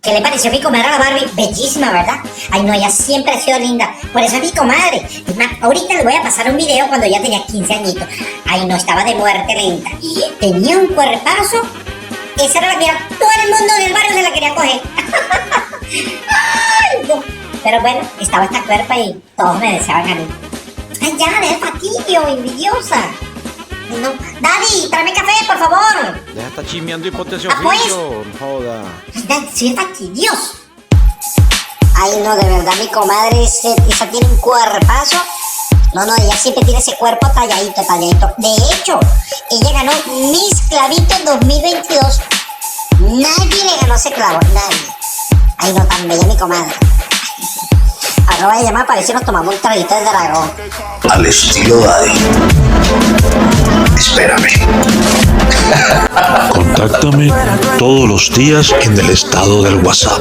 ¿Qué le pareció a mi comadre a la Barbie? Bellísima, ¿verdad? Ay, no, ella siempre ha sido linda. Por eso es mi comadre. Es más, ahorita le voy a pasar un video cuando ella tenía 15 añitos. Ay, no, estaba de muerte lenta. Tenía un cuerpazo. Esa era la que todo el mundo del barrio se la quería coger. Ay, no. Pero bueno, estaba esta cuerpa y todos me deseaban a mí. Ay, ya, de fastidio, envidiosa. No. Daddy, tráeme café, por favor. Deja de estar chismeando y ponte ese Pues. oficio. No joda. Soy fastidioso. Ay, no, de verdad, mi comadre esa tiene un cuerpazo. No, ella siempre tiene ese cuerpo talladito. De hecho, ella ganó Miss Clavito 2022. Nadie le ganó ese clavo, nadie. Ay, no, tan bella mi comadre. Ahora voy a llamar para ver si nos tomamos un traguito de dragón. Al estilo Daddy. Espérame. Contáctame todos los días en el estado del WhatsApp.